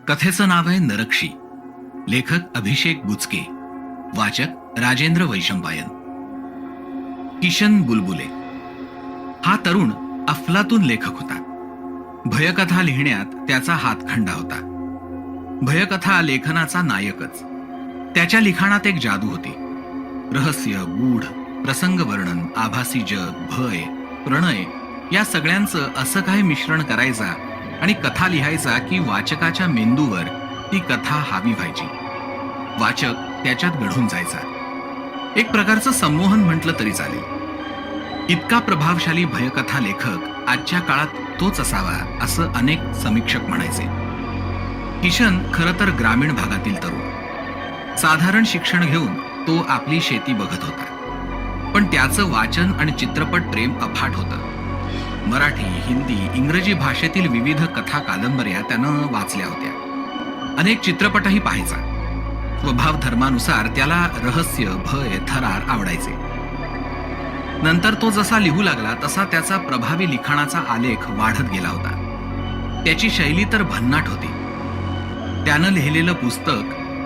कथेचं नाव आहे नरक्षी. लेखक अभिषेक बुचके. वाचक राजेंद्र वैशंपायन. किशन बुलबुले हा तरुण अफलातून लेखक होता. भयकथा लिहिण्यात त्याचा हातखंडा होता. भयकथा लेखनाचा नायकच. त्याच्या लिखाणात एक जादू होती. रहस्य, गूढ, प्रसंग वर्णन, आभासी जग, भय, प्रणय या सगळ्यांचं असं काही मिश्रण करायचा आणि कथा लिहायचा की वाचकाच्या मेंदूवर ती कथा हावी व्हायची. वाचक त्याच्यात घडून जायचा. एक प्रकारचं संमोहन म्हटलं तरी चालेल. इतका प्रभावशाली भयकथा लेखक आजच्या काळात तोच असावा असं अनेक समीक्षक म्हणायचे. किशन खरं तर ग्रामीण भागातील तरुण. साधारण शिक्षण घेऊन तो आपली शेती बघत होता. पण त्याचं वाचन आणि चित्रपट प्रेम अफाट होतं. मराठी, हिंदी, इंग्रजी भाषेतील विविध कथा कादंबऱ्या त्यानं वाचल्या होत्या. अनेक चित्रपटही पाहायचा. स्वभाव धर्मानुसार त्याला रहस्य, भय, थरार आवडायचे. नंतर तो जसा लिहू लागला तसा त्याचा प्रभावी लिखाणाचा आलेख वाढत गेला होता. त्याची शैली तर भन्नाट होती. त्यानं लिहिलेलं पुस्तक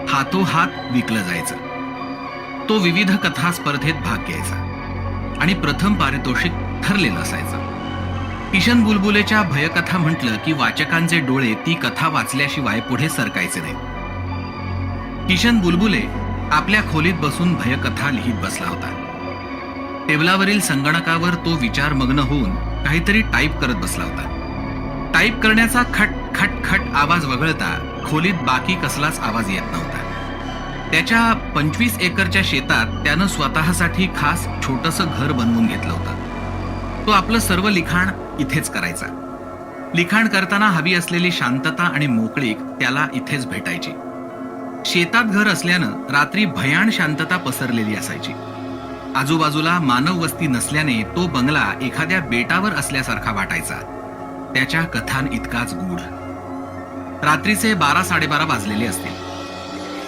हातोहात विकलं जायचं. तो विविध कथा स्पर्धेत भाग घ्यायचा आणि प्रथम पारितोषिक ठरलेलं असायचं. किशन बुलबुलेच्या भयकथा म्हटलं की वाचकांचे डोळे ती कथा वाचल्याशिवाय पुढे सरकायचे नाही. किशन बुलबुले आपल्या खोलीत बसून भयकथा लिहित बसला होता. टेबलावरील संगणकावर तो विचारमग्न होऊन काहीतरी टाईप करत बसला होता. टाईप करण्याचा खट खट खट आवाज वगळता खोलीत बाकी कसलाच आवाज येत नव्हता. त्याच्या 25 एकरच्या शेतात त्यानं स्वतःसाठी खास छोटंसं घर बनवून घेतलं होतं. तो आपलं सर्व लिखाण इथेच करायचा. लिखाण करताना हवी असलेली शांतता आणि मोकळीक त्याला इथेच भेटायची. शेतात घर असल्यानं रात्री भयाण शांतता पसरलेली असायची. आजूबाजूला मानव वस्ती नसल्याने तो बंगला एखाद्या बेटावर असल्यासारखा वाटायचा. त्याच्या कथान इतकाच गूढ. रात्रीचे 12-12:30 वाजलेले असतील.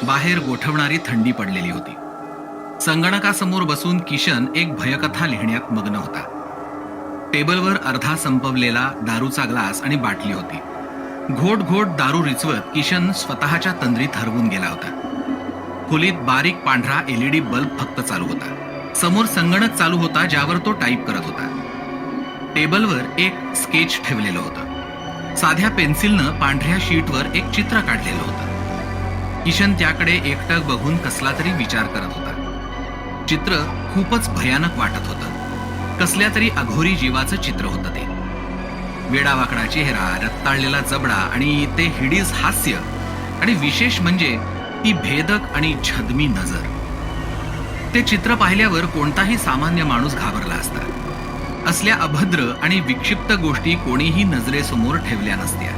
बाहेर गोठवणारी थंडी पडलेली होती. संगणकासमोर बसून किशन एक भयकथा लिहिण्यात मग्न होता. टेबलवर अर्धा संपवलेला दारूचा ग्लास आणि बाटली होती. घोट घोट दारू रिचवत किशन स्वतःच्या तंद्रीत हरवून गेला होता. खोलीत बारीक पांढरा LED बल्ब फक्त चालू होता. समोर संगणक चालू होता ज्यावर तो टाईप करत होता. टेबलवर एक स्केच ठेवलेलं होतं. साध्या पेन्सिलनं पांढऱ्या शीटवर एक चित्र काढलेलं होतं. किशन त्याकडे एकटक बघून कसला तरी विचार करत होता. चित्र खूपच भयानक वाटत होतं. कसल्या तरी अघोरी जीवाचं चित्र होतं ते. वेडावाकडा चेहरा, रत्ताळलेला जबडा आणि ते हिडीस हास्य आणि विशेष म्हणजे ती भेदक आणि छद्मी नजर. ते चित्र पाहिल्यावर कोणताही सामान्य माणूस घाबरला असता. असल्या अभद्र आणि विक्षिप्त गोष्टी कोणीही नजरेसमोर ठेवल्या नसत्या.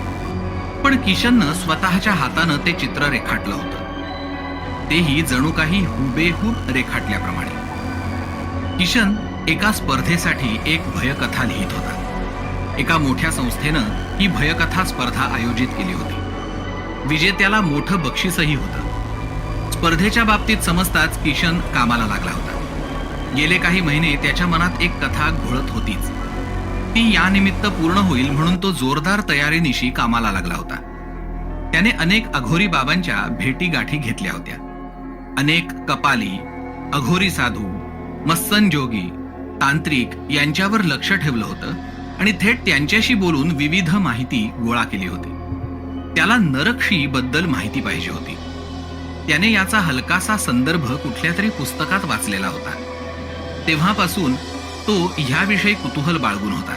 पण किशननं स्वतःच्या हातानं ते चित्र रेखाटलं होतं. तेही जणू काही हुबेहूब रेखाटल्याप्रमाणे. किशन एका स्पर्धेसाठी एक भयकथा लिहित होता. एका मोठ्या संस्थेनं ही भयकथा स्पर्धा आयोजित केली होती. विजेत्याला मोठं बक्षीसही होतं. स्पर्धेच्या बाबतीत समजताच किशन कामाला लागला होता. गेले काही महिने त्याच्या मनात एक कथा घोळत होतीच. ती यानिमित्त पूर्ण होईल म्हणून तो जोरदार तयारीनिशी कामाला लागला होता. त्याने अनेक अघोरी बाबांच्या भेटी गाठी घेतल्या होत्या. अनेक कपाली, अघोरी साधू, मस्सन जोगी, तांत्रिक यांच्यावर लक्ष ठेवलं होतं आणि थेट त्यांच्याशी बोलून विविध माहिती गोळा केली होती. त्याला नरक्षी बद्दल माहिती पाहिजे होती. त्याने याचा हलकासा संदर्भ कुठल्या तरी पुस्तकात वाचलेला होता. तेव्हापासून तो ह्याविषयी कुतूहल बाळगून होता.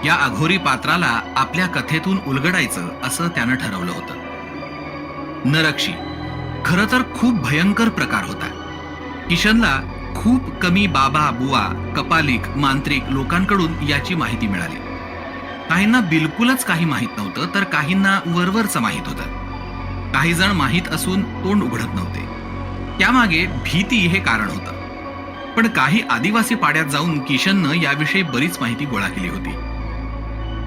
या अघोरी पात्राला आपल्या कथेतून उलगडायचं असं त्यानं ठरवलं होतं. नरक्षी खरं तर खूप भयंकर प्रकार होता. किशनला खूप कमी बाबा, बुवा, कपालिक, मांत्रिक लोकांकडून याची माहिती मिळाली. काहींना बिलकुलच काही माहीत नव्हतं तर काहींना वरवरचं माहीत होतं. काही जण माहीत असून तोंड उघडत नव्हते. त्यामागे भीती हे कारण होतं. पण काही आदिवासी पाड्यात जाऊन किशननं याविषयी बरीच माहिती गोळा केली होती.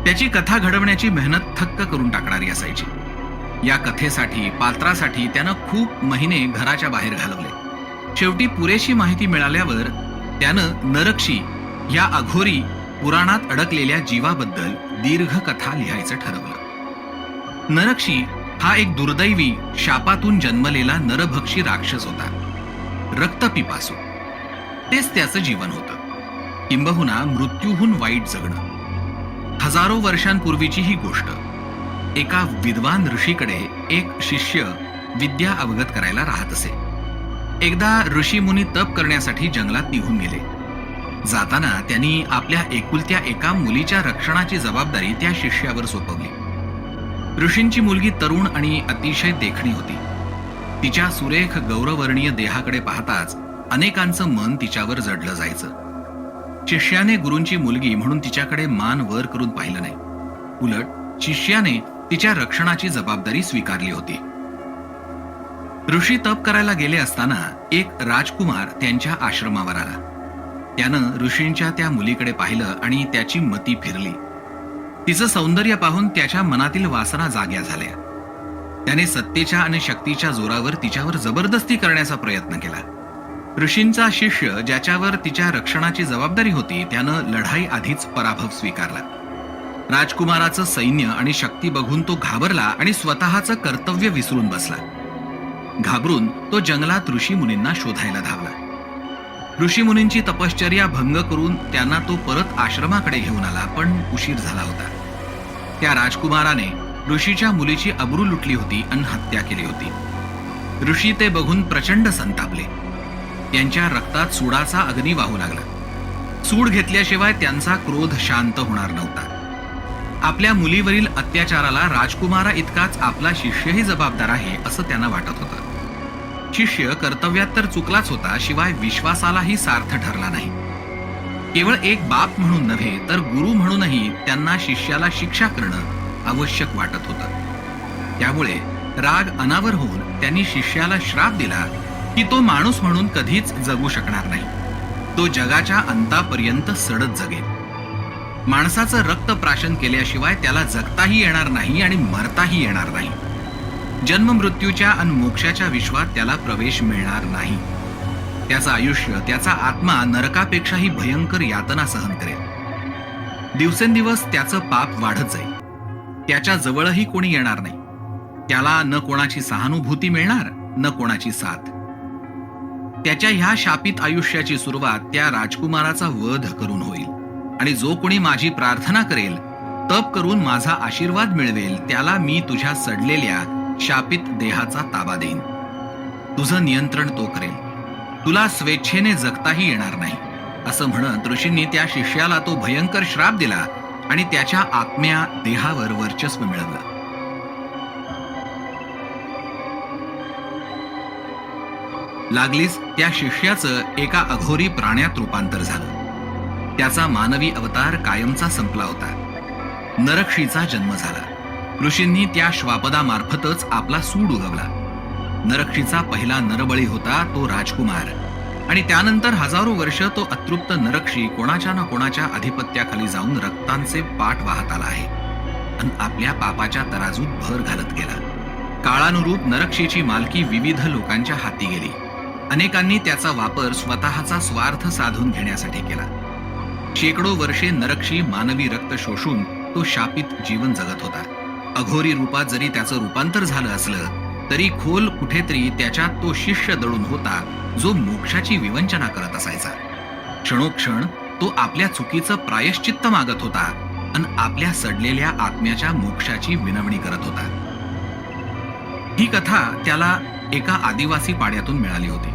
त्याची कथा घडवण्याची मेहनत थक्क करून टाकणारी असायची. या कथेसाठी, पात्रासाठी त्यानं खूप महिने घराच्या बाहेर घालवले. शेवटी पुरेशी माहिती मिळाल्यावर त्यानं नरक्षी या अघोरी पुराणात अडकलेल्या जीवाबद्दल दीर्घ कथा लिहायचं ठरवलं. नरक्षी हा एक दुर्दैवी शापातून जन्मलेला नरभक्षी राक्षस होता, रक्तपिपासू. तेच त्याचं जीवन होतं, किंबहुना मृत्यूहून वाईट जगणं. हजारो वर्षांपूर्वीची ही गोष्ट. एका विद्वान ऋषीकडे एक शिष्य विद्या अवगत करायला राहत असे. एकदा ऋषी मुनी तप करण्यासाठी जंगलात निघून गेले. जाताना त्यांनी आपल्या एकुलत्या एका मुलीच्या रक्षणाची जबाबदारी त्या शिष्यावर सोपवली. ऋषींची मुलगी तरुण आणि अतिशय देखणी होती. तिच्या सुरेख गौरवर्णीय देहाकडे पाहताच अनेकांचं मन तिच्यावर जडलं जायचं. शिष्याने गुरूंची मुलगी म्हणून तिच्याकडे मान वर करून पाहिलं नाही. उलट शिष्याने तिच्या रक्षणाची जबाबदारी स्वीकारली होती. ऋषी तप करायला गेले असताना एक राजकुमार त्यांच्या आश्रमावर आला. त्यानं ऋषींच्या त्या मुलीकडे पाहिलं आणि त्याची मती फिरली. तिचं सौंदर्य पाहून त्याच्या मनातील वासना जाग्या झाल्या. त्याने सत्तेच्या आणि शक्तीच्या जोरावर तिच्यावर जबरदस्ती करण्याचा प्रयत्न केला. ऋषींचा शिष्य, ज्याच्यावर तिच्या रक्षणाची जबाबदारी होती, त्यानं लढाई आधीच पराभव स्वीकारला. राजकुमाराचं सैन्य आणि शक्ती बघून तो घाबरला आणि स्वतःचं कर्तव्य विसरून बसला. घाबरून तो जंगलात ऋषीमुनींना शोधायला धावला. ऋषीमुनींची तपश्चर्या भंग करून त्यांना तो परत आश्रमाकडे घेऊन आला, पण उशीर झाला होता. त्या राजकुमाराने ऋषीच्या मुलीची अब्रू लुटली होती आणि हत्या केली होती. ऋषी ते बघून प्रचंड संतापले. त्यांच्या रक्तात सूडाचा अग्नी वाहू लागला. सूड घेतल्याशिवाय त्यांचा क्रोध शांत होणार नव्हता. आपल्या मुलीवरील अत्याचाराला राजकुमारा इतकाच आपला शिष्यही जबाबदार आहे असं त्यांना वाटत होतं. शिष्य कर्तव्यात तर चुकलाच होता, शिवाय विश्वासालाही सार्थ ठरला नाही. केवळ एक बाप म्हणून नव्हे तर गुरु म्हणूनही त्यांना शिष्याला शिक्षा करणं आवश्यक वाटत होतं. त्यामुळे राग अनावर होऊन त्यांनी शिष्याला श्राप दिला की तो माणूस म्हणून कधीच जगू शकणार नाही. तो जगाच्या अंतापर्यंत सडत जगेल. माणसाचं रक्त प्राशन केल्याशिवाय त्याला जगताही येणार नाही आणि मरताही येणार नाही. जन्म मृत्यूच्या आणि मोक्षाच्या विश्वात त्याला प्रवेश मिळणार नाही. त्याचं आयुष्य, त्याचा आत्मा नरकापेक्षाही भयंकर यातना सहन करेल. दिवसेंदिवस त्याचं पाप वाढत जाईल. त्याच्या जवळही कोणी येणार नाही. त्याला न कोणाची सहानुभूती मिळणार, न कोणाची साथ. त्याच्या ह्या शापित आयुष्याची सुरुवात त्या राजकुमाराचा वध करून होईल आणि जो कोणी माझी प्रार्थना करेल, तप करून माझा आशीर्वाद मिळवेल, त्याला मी तुझ्या सडलेल्या शापित देहाचा ताबा देईन. तुझं नियंत्रण तो करेल. तुला स्वेच्छेने जगताही येणार नाही. असं म्हणत ऋषींनी त्या शिष्याला तो भयंकर श्राप दिला आणि त्याच्या आत्म्या देहावर वर्चस्व मिळवलं. लागलीच त्या शिष्याचं एका अघोरी प्राण्यात रूपांतर झालं. त्याचा मानवी अवतार कायमचा संपला होता. नरक्षीचा जन्म झाला. ऋषींनी त्या श्वापदामार्फतच आपला सूड उगवला. नरक्षीचा पहिला नरबळी होता तो राजकुमार, आणि त्यानंतर हजारो वर्ष तो अतृप्त नरक्षी कोणाच्या ना कोणाच्या अधिपत्याखाली जाऊन रक्तांचे पाठ वाहत आला आहे आणि आपल्या पापाच्या तराजूत भर घालत गेला. काळानुरूप नरक्षीची मालकी विविध लोकांच्या हाती गेली. अनेकांनी त्याचा वापर स्वतःचा स्वार्थ साधून घेण्यासाठी केला. शेकडो वर्षे नरक्षी मानवी रक्त शोषून तो शापित जीवन जगत होता. अघोरी रूपात जरी त्याचं रूपांतर झालं असलं तरी खोल कुठेतरी त्याच्यात तो शिष्य दडून होता, जो मोक्षाची विवंचना करत असायचा. क्षणोक्षण तो आपल्या चुकीचं प्रायश्चित्त मागत होता आणि आपल्या सडलेल्या आत्म्याच्या मोक्षाची विनवणी करत होता. ही कथा त्याला एका आदिवासी पाड्यातून मिळाली होती.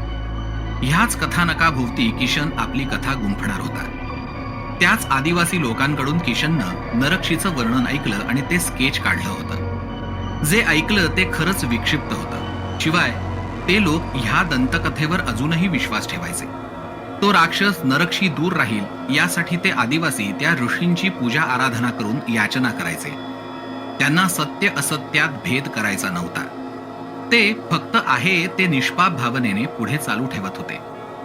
ह्याच कथानकाभोवती किशन आपली कथा गुंफणार होता. त्याच आदिवासी लोकांकडून किशननं नरक्षीचं वर्णन ऐकलं आणि ते स्केच काढलं होतं. जे ऐकलं ते खरंच विक्षिप्त होतं. शिवाय ते लोक ह्या दंतकथेवर अजूनही विश्वास ठेवायचे. तो राक्षस नरक्षी दूर राहील यासाठी ते आदिवासी त्या ऋषींची पूजा आराधना करून याचना करायचे. त्यांना सत्य असत्यात भेद करायचा नव्हता. ते फक्त आहे ते निष्पाप भावनेने पुढे चालू ठेवत होते,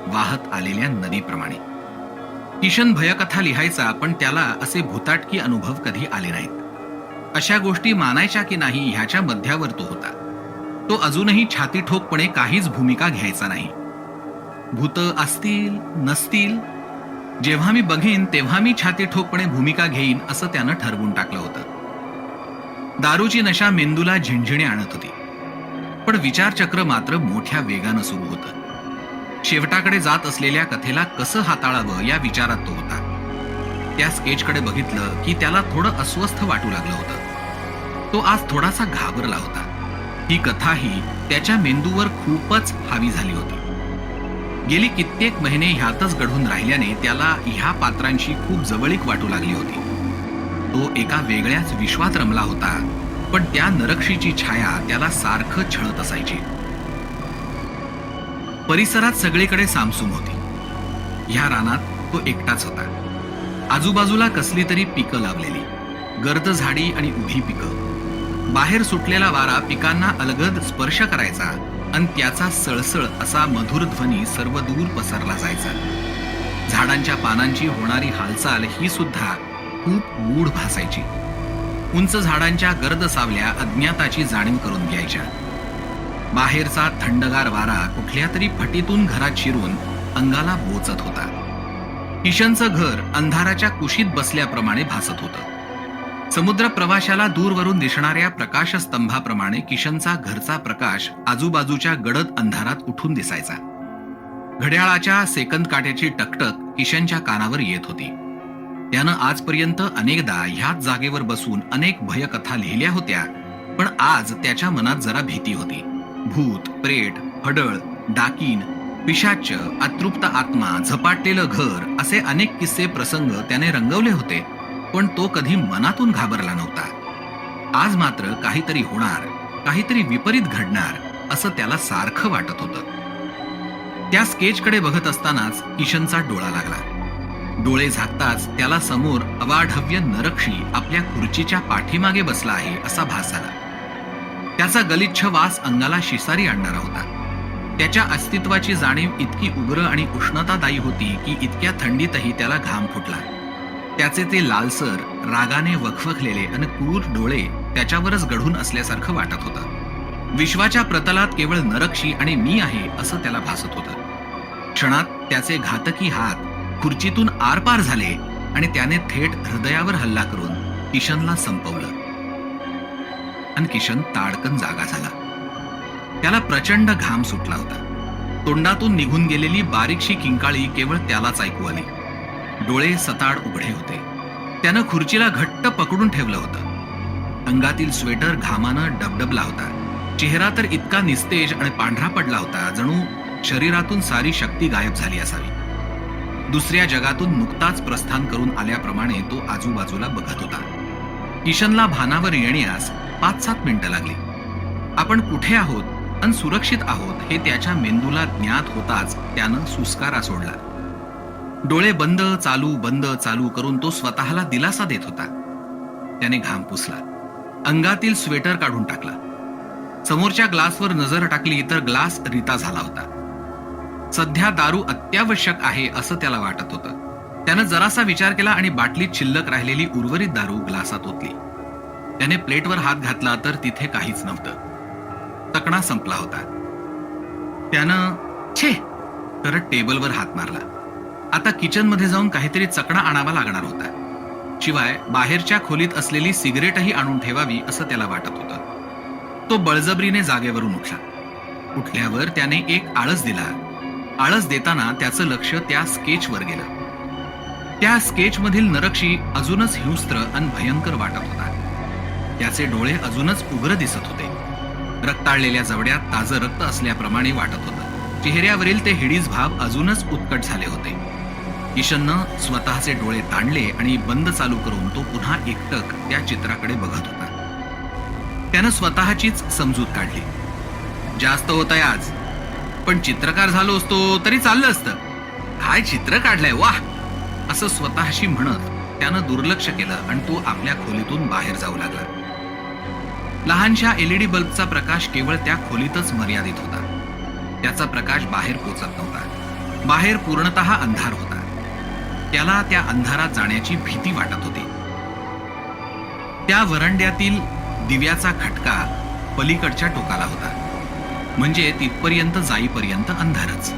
वाहत आलेल्या नदीप्रमाणे. किशन भयकथा लिहायचा, पण त्याला असे भूताटकी अनुभव कधी आले नाहीत. अशा गोष्टी मानायच्या की नाही ह्याच्या मध्यावर तो होता. तो अजूनही छाती ठोकपणे काहीच भूमिका घ्यायचा नाही. भूत असतील नसतील, जेव्हा मी बघेन तेव्हा मी छाती ठोकपणे भूमिका घेईन असं त्यानं ठरवून टाकलं होतं. दारूची नशा मेंदूला झिणझिणे आणत होती, पण विचारचक्र मात्र मोठ्या वेगानं सुरू होतं. शेवटाकडे जात असलेल्या कथेला कसं हाताळावं या विचारात तो होता. त्या स्केचकडे बघितलं की त्याला थोडं अस्वस्थ वाटू लागलं होतं. तो आज थोडासा घाबरला होता. ही कथाही त्याच्या मेंदूवर खूपच हावी झाली होती. गेली कित्येक महिने ह्यातच घडून राहिल्याने त्याला ह्या पात्रांशी खूप जवळीक वाटू लागली होती. तो एका वेगळ्याच विश्वात रमला होता, पण त्या नरक्षीची छाया त्याला सारखं छळत असायची. परिसरात सगळीकडे सामसूम होती. ह्या रानात तो एकटाच होता. आजूबाजूला कसली तरी पिकं लावलेली, गर्द झाडी आणि उभी पिकं. बाहेर सुटलेला वारा पिकांना अलगद स्पर्श करायचा आणि त्याचा सळसळ असा मधुर ध्वनी सर्व दूर पसरला जायचा. झाडांच्या पानांची होणारी हालचाल ही सुद्धा खूप गूढ भासायची. उंच झाडांच्या गर्द सावल्या अज्ञाताची जाणीव करून द्यायच्या. बाहेरचा थंडगार वारा कुठल्या तरी फटीतून घरात शिरून अंगाला बोचत होता. किशनचं घर अंधाराच्या कुशीत बसल्याप्रमाणे भासत होतं. समुद्र प्रवाशाला दूरवरून दिसणाऱ्या प्रकाशस्तंभाप्रमाणे किशनचा घरचा प्रकाश आजूबाजूच्या गडद अंधारात उठून दिसायचा. घड्याळाच्या सेकंद काट्याची टकटक किशनच्या कानावर येत होती. त्यानं आजपर्यंत अनेकदा ह्याच जागेवर बसून अनेक भयकथा लिहिल्या होत्या, पण आज त्याच्या मनात जरा भीती होती. भूत, प्रेत, फडळ, डाकीन, पिशाच्च, अतृप्त आत्मा, झपाटलेलं घर असे अनेक किस्से प्रसंग त्याने रंगवले होते, पण तो कधी मनातून घाबरला नव्हता. आज मात्र काहीतरी होणार, काहीतरी विपरीत घडणार असं त्याला सारखं वाटत होतं. त्या स्केचकडे बघत असतानाच किशनचा डोळा लागला. डोळे झाकताच त्याला समोर अवाढव्य नरक्षी आपल्या खुर्चीच्या पाठीमागे बसला आहे असा भास झाला. त्याचा गलिच्छ वास अंगाला शिसारी आणणारा होता. त्याच्या अस्तित्वाची जाणीव इतकी उग्र आणि उष्णतादायी होती की इतक्या थंडीतही त्याला घाम फुटला. त्याचे ते लालसर, रागाने वखवखलेले आणि क्रूर डोळे त्याच्यावरच गढून असल्यासारखं वाटत होतं. विश्वाच्या प्रतलात केवळ नरक्षी आणि मी आहे असं त्याला भासत होतं. क्षणात त्याचे घातकी हात खुर्चीतून आरपार झाले आणि त्याने थेट हृदयावर हल्ला करून किशनला संपवलं. आणि किशन ताडकन जागा झाला. त्याला प्रचंड घाम सुटला होता. तोंडातून निघून गेलेली बारीकशी किंकाळी केवळ त्यालाच ऐकू आली. डोळे सताड उघडे होते. त्यानं खुर्चीला घट्ट पकडून ठेवलं होतं. अंगातील स्वेटर घामानं डबडबला होता. चेहरा तर इतका निस्तेज आणि पांढरा पडला होता, जणू शरीरातून सारी शक्ती गायब झाली असावी. दुसऱ्या जगातून नुकताच प्रस्थान करून आल्याप्रमाणे तो आजूबाजूला बघत होता. किशनला भानावर येण्यास 5-7 मिनिटं लागली. आपण कुठे आहोत आणि सुरक्षित आहोत हे त्याच्या मेंदूला ज्ञात होताच त्यानं सुस्कारा सोडला. डोळे बंद चालू करून तो स्वतःला दिलासा देत होता. त्याने घाम पुसला. अंगातील स्वेटर काढून टाकला. समोरच्या ग्लासवर नजर टाकली तर ग्लास रिता झाला होता. सध्या दारू अत्यावश्यक आहे असं त्याला वाटत होतं. त्यानं जरासा विचार केला आणि बाटलीत शिल्लक राहिलेली उर्वरित दारू ग्लासात ओतली. त्याने प्लेटवर हात घातला तर तिथे काहीच नव्हतं. तकणा संपला होता. त्यानं छे करत टेबलवर हात मारला. आता किचनमध्ये जाऊन काहीतरी चकणा आणावा लागणार होता. शिवाय बाहेरच्या खोलीत असलेली सिगरेटही आणून ठेवावी असं त्याला वाटत होतं. तो बळजबरीने जागेवरून उठला. उठल्यावर त्याने एक आळस दिला. आळस देताना त्याचं लक्ष त्या स्केचवर गेलं. त्या स्केचमधील नरक्षी अजूनच हिंस्त्र आणि भयंकर वाटत होता. त्याचे डोळे अजूनच उग्र दिसत होते. रक्ताळलेल्या जवड्यात ताजं रक्त असल्याप्रमाणे वाटत होतं. चेहऱ्यावरील ते हिडीस भाव अजूनच उत्कट झाले होते. किशननं स्वतःचे डोळे ताणले आणि बंद चालू करून तो पुन्हा एकटक त्या चित्राकडे बघत होता. त्यानं स्वतःचीच समजूत काढली. जास्त होत आहे आज, पण चित्रकार झालो असतो तरी चाललं असतं. काय चित्र काढलंय वाह असं स्वतःशी म्हणत त्यानं दुर्लक्ष केलं आणि तो आपल्या खोलीतून बाहेर जाऊ लागला. लहानशा एलईडी बल्बचा प्रकाश केवळ त्या खोलीतच मर्यादित होता. त्याचा प्रकाश बाहेर पोचत नव्हता. बाहेर पूर्णतः अंधार होता. त्याला त्या अंधारात जाण्याची भीती वाटत होती. त्या वरंड्यातील दिव्याचा खटका पलीकडच्या टोकाला होता. म्हणजे तिथपर्यंत जाईपर्यंत अंधारच,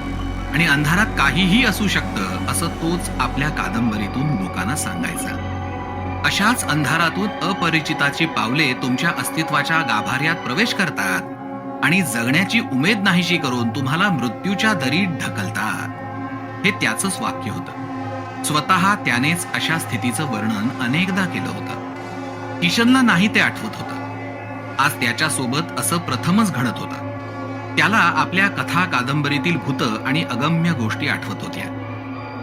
आणि अंधारात काहीही असू शकतं असं तोच आपल्या कादंबरीतून लोकांना सांगायचा. अशाच अंधारातून अपरिचिताची पावले तुमच्या अस्तित्वाच्या गाभाऱ्यात प्रवेश करतात आणि जगण्याची उमेद नाहीशी करून तुम्हाला मृत्यूच्या दरीत ढकलतात. हे त्याचंच वाक्य होतं. स्वतः त्यानेच अशा स्थितीचं वर्णन अनेकदा केलं होतं. किशनला नाही ते आठवत होतं. आज त्याच्यासोबत असं प्रथमच घडत होतं. त्याला आपल्या कथा कादंबरीतील भूतं आणि अगम्य गोष्टी आठवत होत्या.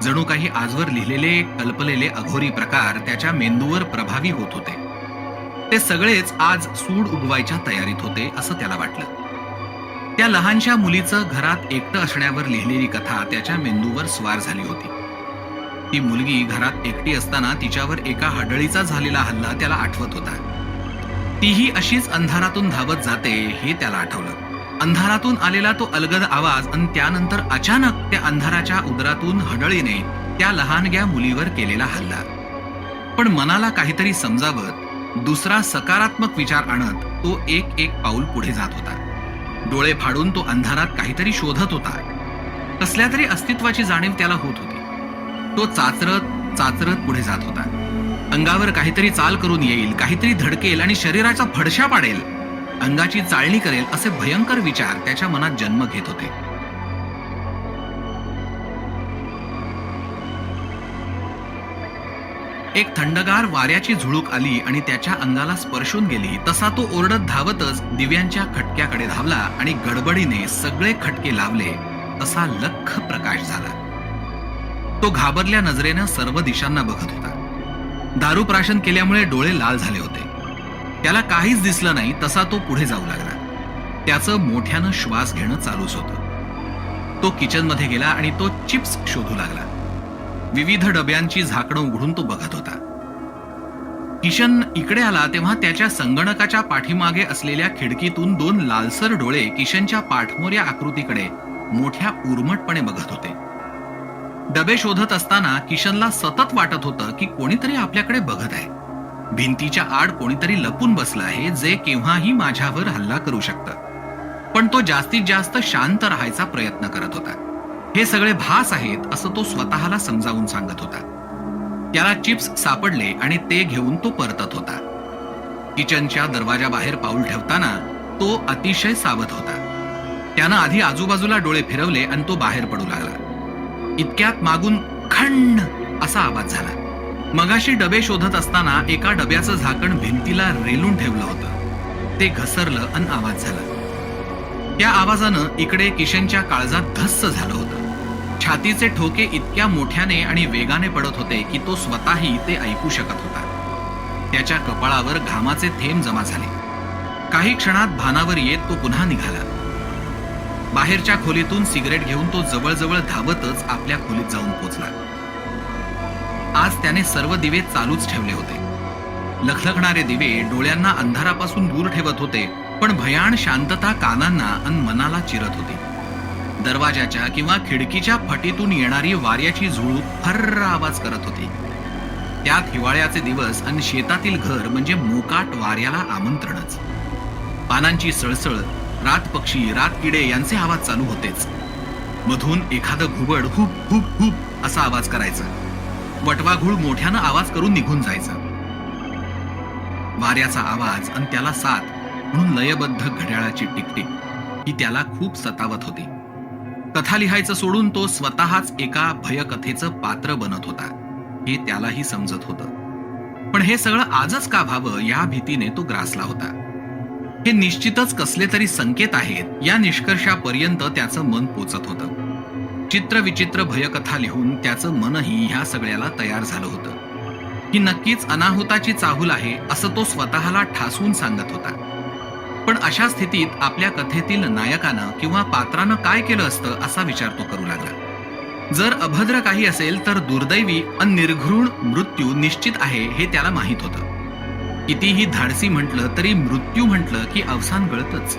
जणू काही आजवर लिहिलेले कल्पलेले अघोरी प्रकार त्याच्या मेंदूवर प्रभावी होत होते. ते सगळेच आज सूड उगवायच्या तयारीत होते असं त्याला वाटलं. त्या लहानशा मुलीचं घरात एकटं असण्यावर लिहिलेली कथा त्याच्या मेंदूवर स्वार झाली होती. ती मुलगी घरात एकटी असताना तिच्यावर एका हडळीचा झालेला हल्ला त्याला आठवत होता. तीही अशीच अंधारातून धावत जाते हे त्याला आठवलं. अंधारातून आलेला तो अलगद आवाज आणि त्यानंतर अचानक त्या अंधाराच्या उदरातून हडळीने त्या लहानग्या मुलीवर केलेला हल्ला. पण मनाला काहीतरी समजावत दुसरा सकारात्मक विचार आणत तो एक एक पाऊल पुढे जात होता. डोळे फाडून तो अंधारात काहीतरी शोधत होता. कसल्या तरी अस्तित्वाची जाणीव त्याला होत होती. तो चाचरत चाचरत पुढे जात होता. अंगावर काहीतरी चाल करून येईल, काहीतरी धडकेल आणि शरीराचा फडशा पाडेल, अंगाची चाळणी करेल असे भयंकर विचार त्याच्या मनात जन्म घेत होते. एक थंडगार वाऱ्याची झुळूक आली आणि त्याच्या अंगाला स्पर्शून गेली. तसा तो ओरडत धावतच दिव्यांच्या खटक्याकडे धावला आणि गडबडीने सगळे खटके लावले. तसा लख्ख प्रकाश झाला. तो घाबरल्या नजरेनं सर्व दिशांना बघत होता. दारू प्राशन केल्यामुळे डोळे लाल झाले होते. त्याला काहीच दिसलं नाही. तसा तो पुढे जाऊ लागला. त्याचं मोठ्यानं श्वास घेणं चालूच होतं. तो किचनमध्ये गेला आणि तो चिप्स शोधू लागला. विविध डब्यांची झाकणं उघडून तो बघत होता. किशन इकडे आला तेव्हा त्याच्या संगणकाच्या पाठीमागे असलेल्या खिडकीतून दोन लालसर डोळे किशनच्या पाठमोऱ्या आकृतीकडे मोठ्या उर्मटपणे बघत होते. डबे शोधत असताना किशनला सतत वाटत होतं की कोणीतरी आपल्याकडे बघत आहे. भिंतीच्या आड कोणीतरी लपून बसलं आहे जे केव्हाही माझ्यावर हल्ला करू शकतं. पण तो जास्तीत जास्त शांत राहायचा प्रयत्न करत होता. हे सगळे भास आहेत असं तो स्वतःला समजावून सांगत होता. त्याला चिप्स सापडले आणि ते घेऊन तो परतत होता. किचनच्या दरवाजाबाहेर पाऊल ठेवताना तो अतिशय सावध होता. त्यानं आधी आजूबाजूला डोळे फिरवले आणि तो बाहेर पडू लागला. इतक्यात मागून खंड असा आवाज झाला. मगाशी डबे शोधत असताना एका डब्याचं झाकण भिंतीला रेलून ठेवलं होतं. ते घसरलं आणि आवाज झाला. त्या आवाजानं इकडे किशनच्या काळजात धस्स झालं होतं. छातीचे ठोके इतक्या मोठ्याने आणि वेगाने पडत होते की तो स्वतःही ते ऐकू शकत होता. त्याच्या कपाळावर घामाचे थेंब जमा झाले. काही क्षणात भानावर येत तो पुन्हा निघाला. बाहेरच्या खोलीतून सिगरेट घेऊन तो जवळजवळ धावतच आपल्या खोलीत जाऊन पोचला. आज त्याने सर्व दिवे चालूच ठेवले होते. लखलखणारे दिवे डोळ्यांना अंधारापासून दूर ठेवत होते, पण भयाण शांतता कानांना आणि मनाला चिरत होती. दरवाजाच्या किंवा खिडकीच्या फटीतून येणारी वाऱ्याची झुळूक फर्र आवाज करत होती. त्यात हिवाळ्याचे दिवस आणि शेतातील घर म्हणजे मोकाट वाऱ्याला आमंत्रणच. पानांची सळसळ, रात पक्षी, रात किडे यांचे आवाज चालू होतेच. मधून एखादं घुबड हुप हुप हुप असा आवाज करायचा. वटवाघूळ मोठ्यानं आवाज करून निघून जायचं. वाऱ्याचा आवाज आणि त्याला साथ म्हणून लयबद्ध घड्याळाची टिकटिक ही त्याला खूप सतावत होती. कथा लिहायचं सोडून तो स्वतःच एका भयकथेचं पात्र बनत होता हे त्यालाही समजत होतं. पण हे सगळं आजच का व्हावं या भीतीने तो ग्रासला होता. हे निश्चितच कसले तरी संकेत आहेत या निष्कर्षापर्यंत त्याचं मन पोचत होतं. चित्रविचित्र भयकथा लिहून त्याचं मनही ह्या सगळ्याला तयार झालं होतं. ही नक्कीच अनाहुताची चाहूल आहे असं तो स्वतःला ठासून सांगत होता. पण अशा स्थितीत आपल्या कथेतील नायकानं किंवा पात्रानं काय केलं असतं असा विचार तो करू लागला. जर अभद्र काही असेल तर दुर्दैवी आणि निर्घृण मृत्यू निश्चित आहे हे त्याला माहीत होतं. कितीही धाडसी म्हटलं तरी मृत्यू म्हटलं की अवसान गळतच.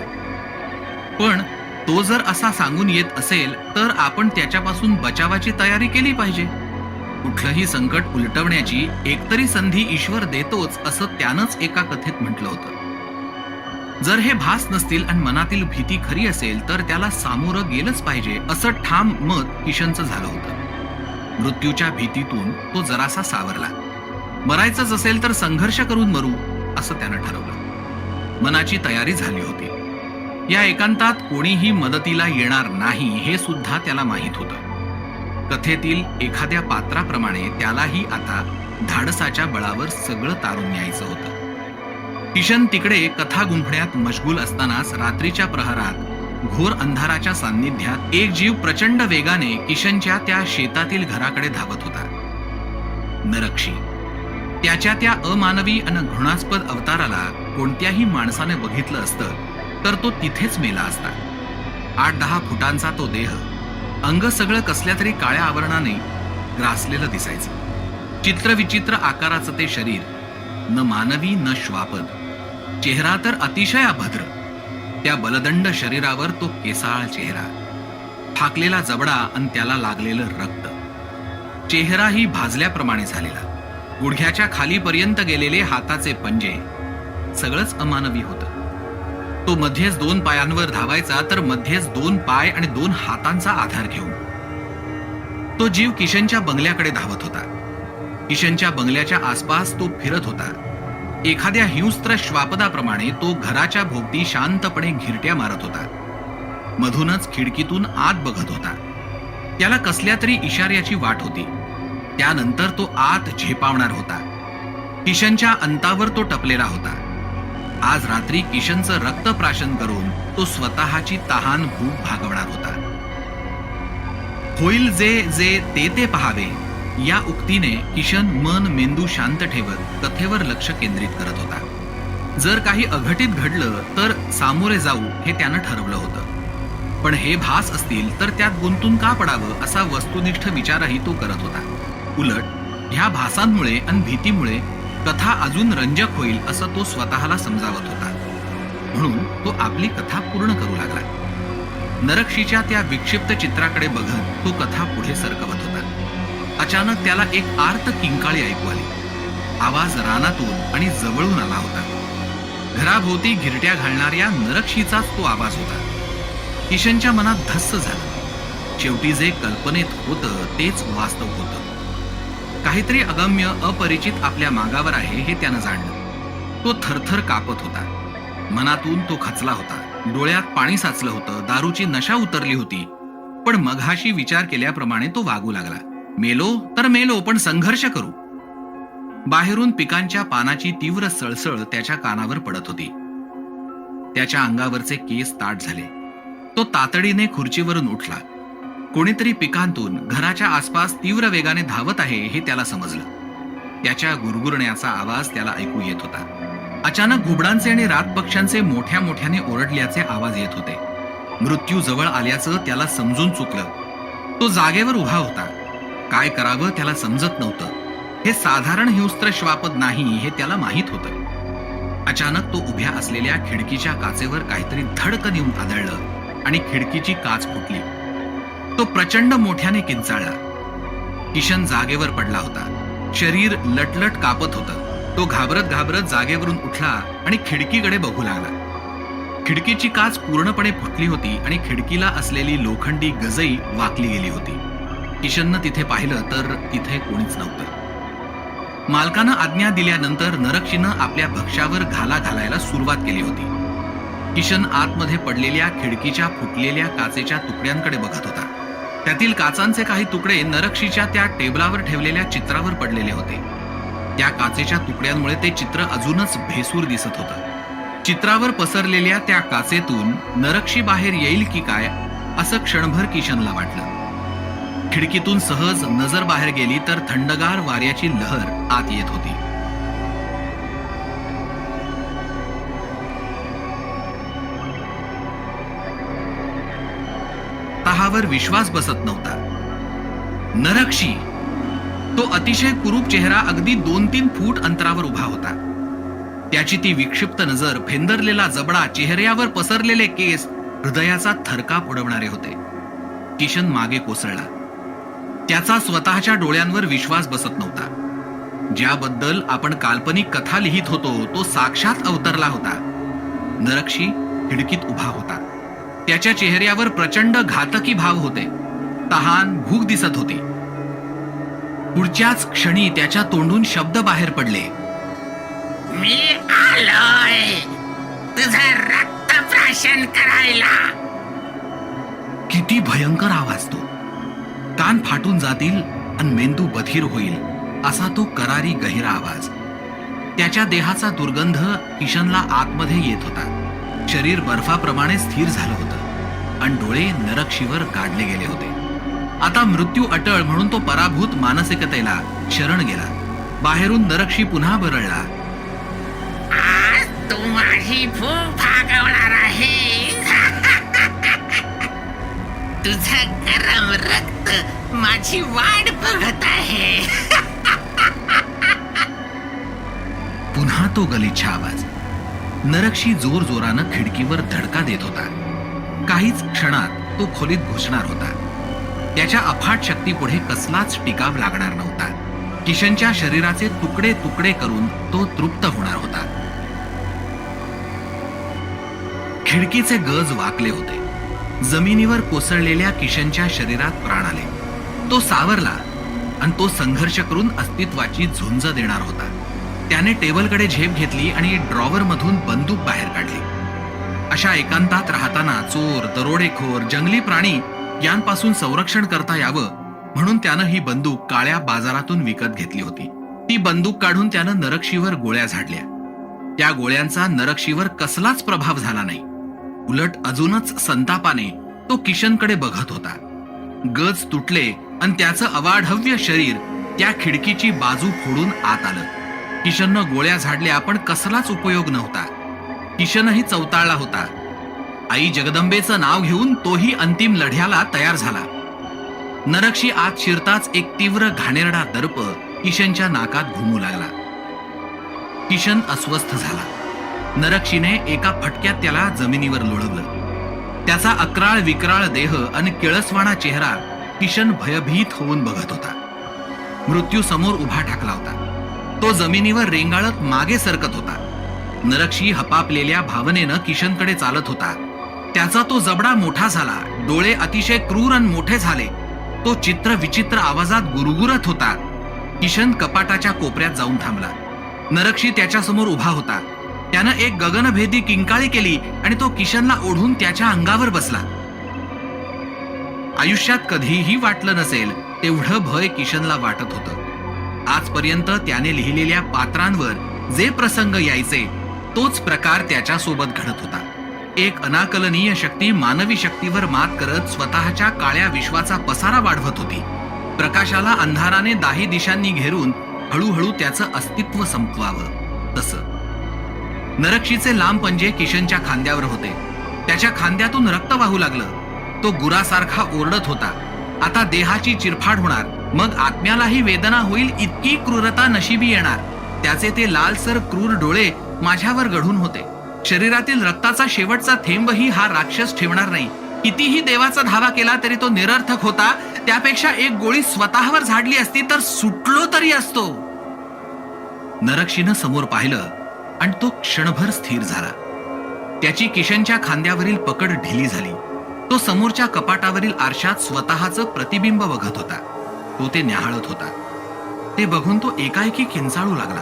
पण तो जर असा सांगून येत असेल तर आपण त्याच्यापासून बचावाची तयारी केली पाहिजे. कुठलंही संकट उलटवण्याची एकतरी संधी ईश्वर देतोच असं त्यानंच एका कथेत म्हटलं होतं. जर हे भास नसतील आणि मनातील भीती खरी असेल तर त्याला सामोरं गेलंच पाहिजे असं ठाम मत किशनचं झालं होतं. मृत्यूच्या भीतीतून तो जरासा सावरला. मरायचंच असेल तर संघर्ष करून मरू असं त्यानं ठरवलं. मनाची तयारी झाली होती. या एकांतात कोणीही मदतीला येणार नाही हे सुद्धा त्याला माहीत होतं. कथेतील एखाद्या पात्राप्रमाणे त्यालाही आता धाडसाच्या बळावर सगळं तारून न्यायचं होतं. किशन तिकडे कथा गुंफण्यात मशगूल असतानाच रात्रीच्या प्रहरात घोर अंधाराच्या सान्निध्यात एक जीव प्रचंड वेगाने किशनच्या त्या शेतातील घराकडे धावत होता. नरक्षी. त्याच्या त्या अमानवी आणि घृणास्पद अवताराला कोणत्याही माणसाने बघितलं असतं तर तो तिथेच मेला असता. 8-10 फुटांचा तो देह, अंग सगळं कसल्या तरी काळ्या आवरणाने ग्रासलेलं दिसायचं. चित्रविचित्र आकाराचं ते शरीर, न मानवी न श्वापद. चेहरा तर अतिशय अभद्र. त्या बलदंड शरीरावर तो केसाळ चेहरा, फाकलेला जबडा आणि त्याला लागलेलं रक्त. चेहराही भाजल्याप्रमाणे झालेला. गुडघ्याच्या खालीपर्यंत गेलेले हाताचे पंजे, सगळंच अमानवी होतं. तो मध्येच 2 पायांवर धावायचा तर मध्येच 2 पाय आणि 2 हातांचा आधार घेऊन. तो जीव किशनच्या बंगल्याकडे धावत होता. किशनच्या बंगल्याच्या आसपास तो फिरत होता. एखाद्या हिंस्त्र श्वापदाप्रमाणे तो घराच्या भोवती शांतपणे घिरट्या मारत होता. मधूनच खिडकीतून आत बघत होता. त्याला कसल्या तरी इशाऱ्याची वाट होती. त्यानंतर तो आत झेपावणार होता. किशनच्या अंतावर तो टपलेला होता. आज रात्री किशनचं रक्तप्राशन करून तो स्वतःची तहान भूक भागवणार होता. होईल जे जे ते पहावे या उक्तीने किशन मन मेंदू शांत ठेवत कथेवर लक्ष केंद्रित करत होता. जर काही अघटित घडलं तर सामोरे जाऊ हे त्यानं ठरवलं होतं. पण हे भास असतील तर त्यात गुंतून का पडावं असा वस्तुनिष्ठ विचारही तो करत होता. उलट ह्या भासांमुळे आणि भीतीमुळे कथा अजून रंजक होईल असं तो स्वतःला समजावत होता. म्हणून तो आपली कथा पूर्ण करू लागला. नरक्षीच्या त्या विक्षिप्त चित्राकडे बघत तो कथा पुढे सरकवत होता. अचानक त्याला एक आर्त किंकाळी ऐकू आली. आवाज रानातून आणि जवळून आला होता. घराभोवती घिरट्या घालणाऱ्या नरक्षीचाच तो आवाज होता. किशनच्या मनात धस्स झालं. शेवटी जे कल्पनेत होतं तेच वास्तव होतं. काहीतरी अगम्य अपरिचित आपल्या मागावर आहे हे त्यानं जाणलं. तो थरथर कापत होता. मनातून तो खचला होता. डोळ्यात पाणी साचलं होतं. दारूची नशा उतरली होती. पण मघाशी विचार केल्याप्रमाणे तो वागू लागला. मेलो तर मेलो, पण संघर्ष करू. बाहेरून पिकांच्या पानाची तीव्र सळसळ त्याच्या कानावर पडत होती. त्याच्या अंगावरचे केस ताठ झाले. तो तातडीने खुर्चीवरून उठला. कोणीतरी पिकांतून घराच्या आसपास तीव्र वेगाने धावत आहे हे त्याला समजलं. त्याच्या गुरगुरण्याचा आवाज त्याला ऐकू येत होता. अचानक घुबडांचे आणि रातपक्ष्यांचे मोठ्या मोठ्याने ओरडल्याचे आवाज येत होते. मृत्यू जवळ आल्याचं त्याला समजून चुकलं. तो जागेवर उभा होता. काय करावं त्याला समजत नव्हतं. हे साधारण हिंस्त्र श्वापद नाही हे त्याला माहीत होतं. अचानक तो उभ्या असलेल्या खिडकीच्या काचेवर काहीतरी धडकन येऊन आदळलं आणि खिडकीची काच फुटली. तो प्रचंड मोठ्याने किंचाळला. किशन जागेवर पडला होता. शरीर लटलट कापत होतं. तो घाबरत घाबरत जागेवरून उठला आणि खिडकीकडे बघू लागला. खिडकीची काच पूर्णपणे फुटली होती आणि खिडकीला असलेली लोखंडी गजई वाकली गेली होती. किशननं तिथे पाहिलं तर तिथे कोणीच नव्हतं. मालकानं आज्ञा दिल्यानंतर नरक्षीनं आपल्या भक्ष्यावर घाला घालायला सुरुवात केली होती. किशन आतमध्ये पडलेल्या खिडकीच्या फुटलेल्या काचेच्या तुकड्यांकडे बघत होता. त्यातील काचांचे काही तुकडे नरक्षीच्या त्या टेबलावर ठेवलेल्या चित्रावर पडलेले होते. त्या काचेच्या तुकड्यांमुळे ते चित्र अजूनच भेसूर दिसत होतं. चित्रावर पसरलेल्या त्या काचेतून नरक्षी बाहेर येईल की काय असं क्षणभर किशनला वाटलं. खिडकीतून सहज नजर बाहेर गेली तर थंडगार वाऱ्याची लहर आत येत होती. तहावर विश्वास बसत नव्हता. नरक्षी! तो अतिशय कुरूप चेहरा अगदी 2-3 फूट अंतरावर उभा होता. त्याची ती विक्षिप्त नजर, फेंदरलेला जबडा, चेहऱ्यावर पसरलेले केस हृदयाचा थरकाप उडवणारे होते. किशन मागे कोसळला. त्याचा स्वतःच्या डोळ्यांवर विश्वास बसत नव्हता. ज्याबद्दल आपण काल्पनिक कथा लिहित होतो तो साक्षात अवतरला होता. नरक्षी खिडकीत उभा होता. त्याच्या चेहऱ्यावर प्रचंड घातकी भाव होते. तहान, भूक दिसत होती. पुढच्याच क्षणी त्याच्या तोंडून शब्द बाहेर पडले. मी आलोय तुझं रक्त प्राशन करायला. किती भयंकर आवाज तो. कान फाटून जातील आणि मेंदू बधीर होईल असा तो करारी गहिरा आवाज. त्याच्या देहाचा दुर्गंध किशनला आतमध्ये येत होता. शरीर बर्फाप्रमाणे स्थिर झालं होतं आणि डोळे नरक्षीवर गाडले गेले होते. आता मृत्यू अटळ म्हणून तो पराभूत मानसिकतेला शरण गेला. बाहेरून नरक्षी पुन्हा बरळला. आज तू माझी भूक भागवणार आहे. तुझं गरम रक्त माझी वाट बघत आहे. पुन्हा तो गलिच्छ आवाज. नरक्षी जोर जोरानं खिडकीवर धडका देत होता. काहीच क्षणात तो खोलीत घुसणार होता. त्याच्या अफाट शक्तीपुढे कसलाच टिकाव लागणार नव्हता. किशनच्या शरीराचे तुकडे तुकडे करून तो तृप्त होणार होता. खिडकीचे गज वाकले होते. जमिनीवर कोसळलेल्या किशनच्या शरीरात प्राण आले. तो सावरला आणि तो संघर्ष करून अस्तित्वाची झुंज देणार होता. त्याने टेबलकडे झेप घेतली आणि ड्रॉवर मधून बंदूक बाहेर काढली. अशा एकांतात राहताना चोर, दरोडेखोर, जंगली प्राणी यांपासून संरक्षण करता यावं म्हणून त्यानं ही बंदूक काळ्या बाजारातून विकत घेतली होती. ती बंदूक काढून त्यानं नरक्षीवर गोळ्या झाडल्या. त्या गोळ्यांचा नरक्षीवर कसलाच प्रभाव झाला नाही. उलट अजूनच संतापाने तो किशनकडे बघत होता. गज तुटले आणि त्याचं अवाढव्य शरीर त्या खिडकीची बाजू फोडून आत आलं. किशननं गोळ्या झाडल्या पण कसलाच उपयोग नव्हता. किशनही चवताळला होता. आई जगदंबेचं नाव घेऊन तोही अंतिम लढ्याला तयार झाला. नरक्षी आत शिरताच एक तीव्र घाणेरडा दर्प किशनच्या नाकात घुमू लागला. किशन अस्वस्थ झाला. नरक्षीने एका फटक्यात त्याला जमिनीवर लोळवलं. त्याचा अक्राळ विक्राळ देह आणि किळसवाणा चेहरा किशन भयभीत होऊन बघत होता. मृत्यू समोर उभा ठाकला होता. तो जमिनीवर रेंगाळत मागे सरकत होता. नरक्षी हपापलेल्या भावनेनं किशनकडे चालत होता. त्याचा तो जबडा मोठा झाला. डोळे अतिशय क्रूर आणि मोठे झाले. तो चित्र विचित्र आवाजात गुरगुरत होता. किशन कपाटाच्या कोपऱ्यात जाऊन थांबला. नरक्षी त्याच्यासमोर उभा होता. त्यानं एक गगनभेदी किंकाळी केली आणि तो किशनला ओढून त्याच्या अंगावर बसला. आयुष्यात कधीही वाटलं नसेल तेवढं भय किशनला वाटत होतं. आजपर्यंत त्याने लिहिलेल्या पात्रांवर जे प्रसंग यायचे तोच प्रकार त्याच्यासोबत घडत होता. एक अनाकलनीय शक्ती मानवी शक्तीवर मात करत स्वतःच्या काळ्या विश्वाचा पसारा वाढवत होती. प्रकाशाला अंधाराने दाही दिशांनी घेरून हळूहळू त्याचं अस्तित्व संपवावं तसं. नरक्षीचे लांब पंजे किशनच्या खांद्यावर होते. त्याच्या खांद्यातून रक्त वाहू लागलं. तो गुरासारखा ओरडत होता. आता देहाची चिरफाड होणार, मग आत्म्यालाही वेदना होईल इतकी क्रूरता नशिबी येणार. त्याचे ते लालसर क्रूर डोळे माझ्यावर गढून होते. शरीरातील रक्ताचा शेवटचा थेंबही हा राक्षस ठेवणार नाही. कितीही देवाचा धावा केला तरी तो निरर्थक होता. त्यापेक्षा एक गोळी स्वतःवर झाडली असती तर सुटलो तरी असतो. नरक्षीनं समोर पाहिलं आणि तो क्षणभर स्थिर झाला. त्याची किशनच्या खांद्यावरील पकड ढिली झाली. तो समोरच्या कपाटावरील आरशात स्वतःचं प्रतिबिंब बघत होता. तो ते न्याहाळत होता. ते बघून तो एकाएकी किंचाळू लागला.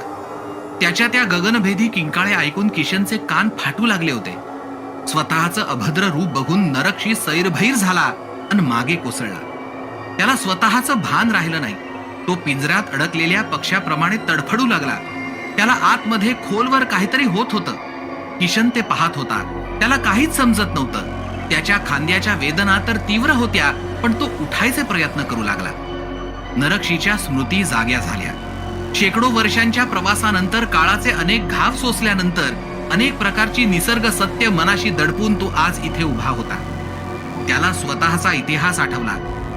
त्याच्या त्या गगनभेदी किंकाळे ऐकून किशनचे कान फाटू लागले होते. स्वतःचं अभद्र रूप बघून नरक्षी सैरभैर झाला आणि मागे कोसळला. त्याला स्वतःचं भान राहिलं नाही. तो पिंजऱ्यात अडकलेल्या पक्ष्याप्रमाणे तडफडू लागला. त्याला आतमध्ये खोलवर काहीतरी होत होतं. किशन ते पाहत होता. त्याला काहीच समजत नव्हतं. त्याच्या खांद्याच्या वेदना तर तीव्र होत्या पण तो उठायचे प्रयत्न करू लागला. नरक्षीच्या स्मृती जाग्या झाल्या. शेकडो वर्षांच्या प्रवासानंतर, काळाचे अनेक घाव सोसल्यानंतर, अनेक प्रकारची निसर्ग सत्य मनाशी दडपून तो आज इथे उभा होता. त्याला स्वतःचा इतिहास आठवला.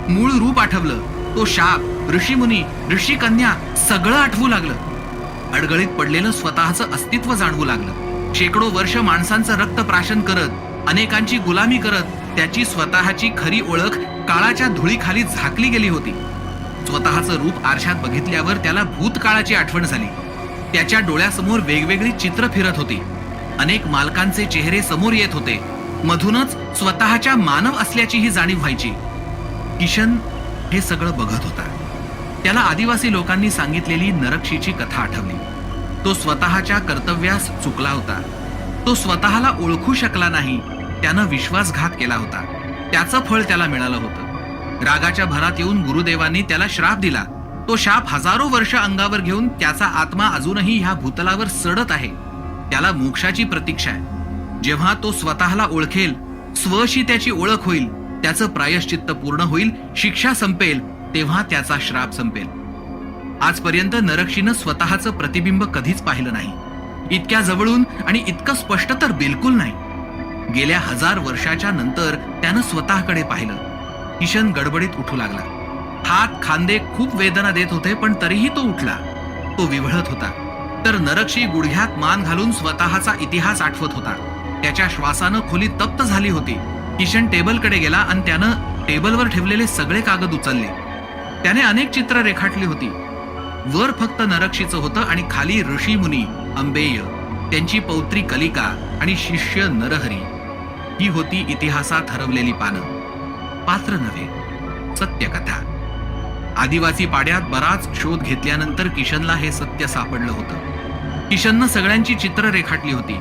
मूळ रूप आठवलं. तो शाप, ऋषीमुनी, ऋषिकन्या सगळं आठवू लागलं. अडगळीत पडलेलं स्वतःचं अस्तित्व जाणवू लागलं. शेकडो वर्ष माणसांचं रक्त प्राशन करत, अनेकांची गुलामी करत त्याची स्वतःची खरी ओळख काळाच्या धुळीखाली झाकली गेली होती. स्वतःचं रूप आरशात बघितल्यावर त्याला भूतकाळाची आठवण झाली. त्याच्या डोळ्यासमोर वेगवेगळी चित्र फिरत होती. अनेक मालकांचे चेहरे समोर येत होते. मधूनच स्वतःच्या मानव असल्याची ही जाणीव व्हायची. किशन हे सगळं बघत होता. त्याला आदिवासी लोकांनी सांगितलेली नरक्षीची कथा आठवली. तो स्वतःच्या कर्तव्यास चुकला होता. तो स्वतःला ओळखू शकला नाही. त्यानं विश्वासघात केला होता. त्याचं फळ त्याला मिळालं होतं. रागाच्या भरात येऊन गुरुदेवांनी त्याला श्राप दिला. तो शाप हजारो वर्ष अंगावर घेऊन त्याचा आत्मा अजूनही ह्या भूतलावर सडत आहे. त्याला मोक्षाची प्रतीक्षा आहे. जेव्हा तो स्वतःला ओळखेल, स्वशी त्याची ओळख होईल, त्याचं प्रायश्चित्त पूर्ण होईल, शिक्षा संपेल, तेव्हा त्याचा श्राप संपेल. आजपर्यंत नरक्षीनं स्वतःचं प्रतिबिंब कधीच पाहिलं नाही. इतक्या जवळून आणि इतकं स्पष्ट तर बिलकुल नाही. गेल्या 1000 वर्षाच्या नंतर त्यानं स्वतःकडे पाहिलं. किशन गडबडीत उठू लागला. हात खांदे खूप वेदना देत होते, पण तरीही तो उठला. तो विव्हळत होता. तर नरक्षी गुडघ्यात मान घालून स्वतःचा इतिहास आठवत होता. त्याच्या श्वासानं खोली तप्त झाली होती. किशन टेबलकडे गेला आणि त्यानं टेबलवर ठेवलेले सगळे कागद उचलले. त्याने अनेक चित्र रेखाटली होती. वर फक्त नरक्षीचं होतं आणि खाली ऋषी मुनी, अंबेय, त्यांची पौत्री कलिका आणि शिष्य नरहरी. ही होती इतिहासात हरवलेली पानं. पात्र नव्हे, सत्यकथा. आदिवासी पाड्यात बराच शोध घेतल्यानंतर किशनला हे सत्य सापडलं होतं. किशननं सगळ्यांची चित्र रेखाटली होती.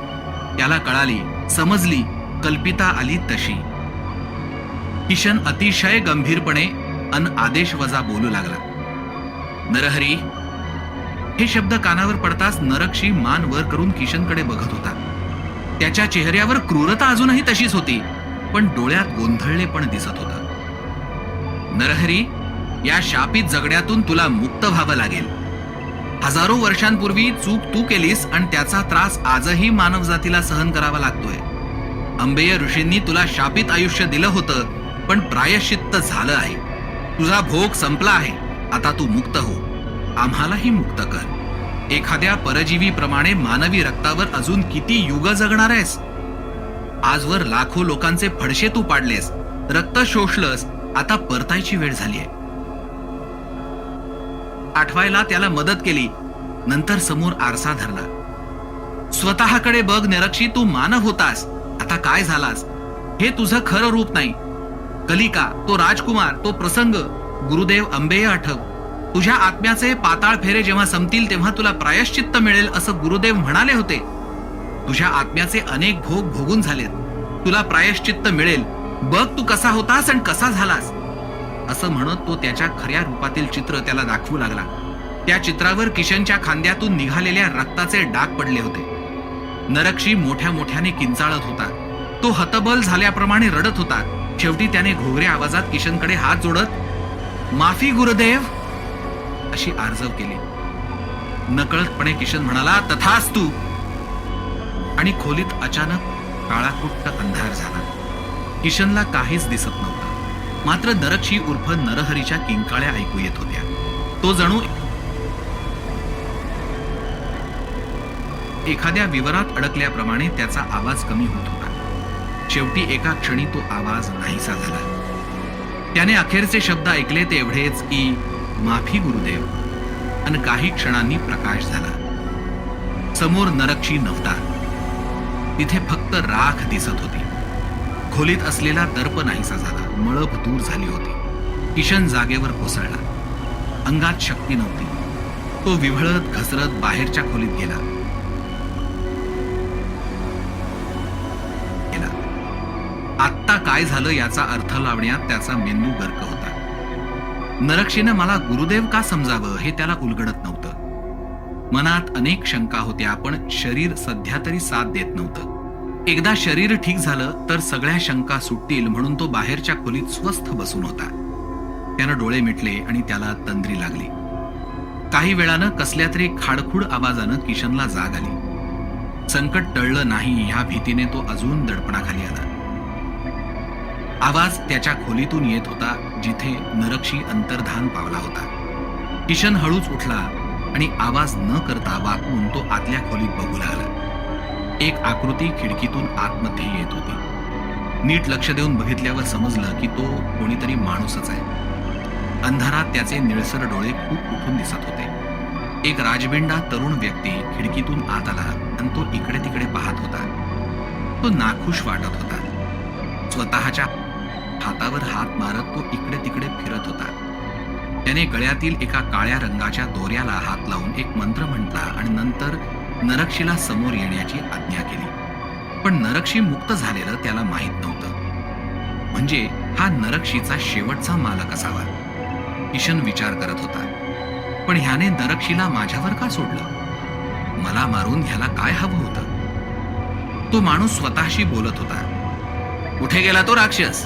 त्याला कळाली, समजली, कल्पिता आली तशी. किशन अतिशय गंभीरपणे अन आदेश वजा बोलू लागला. नरहरी. हे शब्द कानावर पडताच नरक्षी मान वर करून किशनकडे बघत होता. त्याच्या चेहऱ्यावर क्रूरता अजूनही तशीच होती, पण डोळ्यात गोंधळलेपण दिसत होतं. नरहरी, या शापित जगड्यातून तुला मुक्त व्हावं लागेल. हजारो वर्षांपूर्वी चूक तू केलीस आणि त्याचा त्रास आजही मानवजातीला सहन करावा लागतोय. अंबेय ऋषींनी तुला शापित आयुष्य दिलं होतं, पण प्रायश्चित्त झालं आहे. तुझा भोग संपला आहे. आता तू मुक्त हो. आम्हालाही मुक्त कर. एखाद्या परजीवीप्रमाणे मानवी रक्तावर अजून किती युग जगणार आहेस? आजवर लाखो लोकांचे फडशे तू पाडलेस, रक्त शोषलंस. आता परतायची वेळ झालीय. आठवायला त्याला मदत केली. नंतर समोर आरसा धरला. स्वतःकडे बघ नरक्षी, तू मानव होतास, आता काय झालास? हे तुझं खरं रूप नाही. कलिका, तो राजकुमार, तो प्रसंग, गुरुदेव अंबेय आठव. तुझ्या आत्म्याचे पाताळ फेरे जेव्हा संपतील तेव्हा तुला प्रायश्चित्त मिळेल असं गुरुदेव म्हणाले होते. तुझ्या आत्म्याचे अनेक भोग भोगून झालेत. तुला प्रायश्चित्त मिळेल. बघ तू कसा होतास आणि कसा झालास. असं म्हणत तो त्याच्या खऱ्या रूपातील चित्र त्याला दाखवू लागला. त्या चित्रावर किशनच्या खांद्यातून निघालेल्या रक्ताचे डाग पडले होते. नरक्षी मोठ्या मोठ्याने किंचाळत होता. तो हतबल झाल्याप्रमाणे रडत होता. शेवटी त्याने घोगऱ्या आवाजात किशनकडे हात जोडत माफी गुरुदेव अशी आर्जव केली. नकळतपणे किशन म्हणाला, तथास्तु. आणि खोलीत अचानक काळाकुट्ट अंधार झाला. किशनला काहीच दिसत नव्हतं. मात्र नरक्षी उर्फ नरहरीच्या किंकाळ्या ऐकू येत होत्या. तो जणू एखाद्या विवरात अडकल्याप्रमाणे त्याचा आवाज कमी होत होता. शेवटी एका क्षणी तो आवाज नाहीसा झाला. त्याने अखेरचे शब्द ऐकले ते एवढेच की माफी गुरुदेव. आणि काही क्षणांनी प्रकाश झाला. समोर नरक्षी नव्हता. तिथे फक्त राख दिसत होती. खोलीत असलेला दर्प नाहीसा झाला. मळप दूर झाली होती. किशन जागेवर कोसळला. अंगात शक्ती नव्हती. तो विव्हळत घसरत बाहेरच्या खोलीत गेला. आत्ता काय झालं याचा अर्थ लावण्यात त्याचा मेंदू गर्क होता. नरक्षीनं मला गुरुदेव का समजावं हे त्याला उलगडत नव्हतं. मनात अनेक शंका होत्या, पण शरीर सध्या तरी साथ देत नव्हतं. एकदा शरीर ठीक झालं तर सगळ्या शंका सुटतील म्हणून तो बाहेरच्या खोलीत स्वस्थ बसून होता. त्यानं डोळे मिटले आणि त्याला तंद्री लागली. काही वेळानं कसल्या तरी खाडखुड आवाजानं किशनला जाग आली. संकट टळलं नाही ह्या भीतीने तो अजून दडपणाखाली आला. आवाज त्याच्या खोलीतून येत होता, जिथे नरक्षी अंतर्धान पावला होता. किशन हळूच उठला आणि आवाज न करता वाकून तो आतल्या खोलीत बघू लागला. एक आकृती खिडकीतून आतमध्ये येत होती. नीट लक्ष देऊन बघितल्यावर समजलं की तो कोणीतरी माणूसच आहे. अंधारात त्याचे निळसर डोळे खूप उठून दिसत होते. एक राजबिंडा तरुण व्यक्ती खिडकीतून आत आला आणि तो इकडे तिकडे पाहत होता. तो नाखुश वाटत होता. स्वतःच्या हातावर हात मारत तो इकडे तिकडे फिरत होता. त्याने गळ्यातील एका काळ्या रंगाच्या दोऱ्याला हात लावून एक मंत्र म्हटला आणि नंतर नरक्षीला समोर येण्याची आज्ञा केली. पण नरक्षी मुक्त झालेलं त्याला माहीत नव्हतं. म्हणजे हा नरक्षीचा शेवटचा मालक असावा. किशन विचार करत होता. पण ह्याने नरक्षीला माझ्यावर का सोडलं? मला मारून ह्याला काय हवं होतं? तो माणूस स्वतःशी बोलत होता. कुठे गेला तो राक्षस?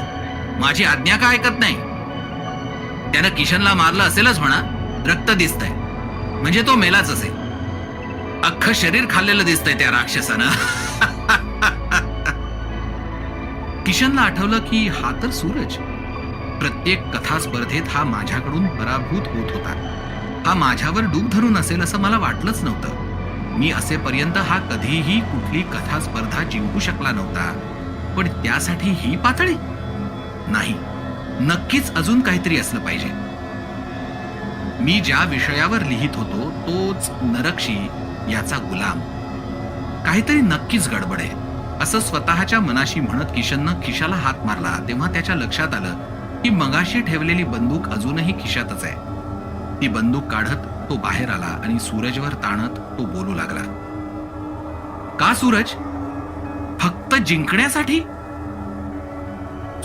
माझी आज्ञा का ऐकत नाही? त्यानं किशनला मारलं असेलच म्हणा. रक्त दिसतंय म्हणजे तो मेलाच असेल. अख्खं शरीर खाल्लेलं दिसतंय त्या राक्षसानं. किशनला आठवलं की हा तर सूरज. प्रत्येक कथा स्पर्धेत हा माझ्याकडून पराभूत होत होता. हा माझ्यावर डूब धरून असेल असं मला वाटलंच नव्हतं. मी असेपर्यंत हा कधीही कुठली कथा स्पर्धा जिंकू शकला नव्हता. पण त्यासाठी ही पातळी? नाही, नक्कीच अजून काहीतरी असलं पाहिजे. मी ज्या विषयावर लिहित होतो तोच नरक्षी याचा गुलाम. काहीतरी नक्कीच गडबड आहे असं स्वतःच्या मनाशी म्हणत किशननं खिशाला हात मारला तेव्हा त्याच्या लक्षात आलं की मगाशी ठेवलेली बंदूक अजूनही खिशातच आहे. ती बंदूक काढत तो बाहेर आला आणि सूरजवर ताणत तो बोलू लागला. का सूरज? फक्त जिंकण्यासाठी?